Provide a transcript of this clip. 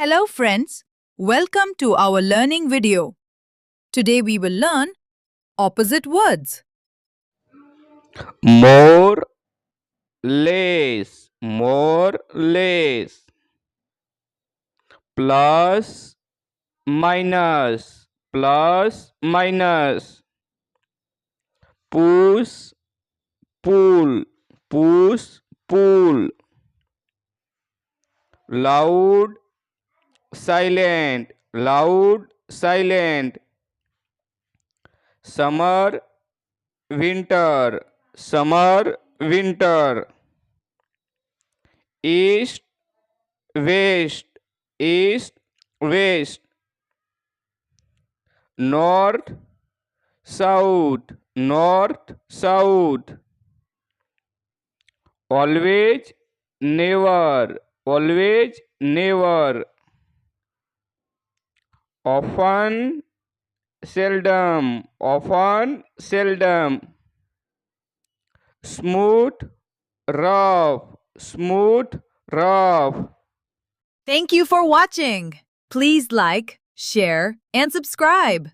Hello friends, welcome to our learning video. Today we will learn opposite words. More, less, more, less. Plus, minus, plus, minus. Push, pull, push, pull. Loud, silent, loud, silent. Summer, winter, summer, winter. East, west, east, west. North, south, north, south. Always, never, always, never. Often, seldom, often, seldom. Smooth, rough, smooth, rough. Thank you for watching. Please like, share, and subscribe.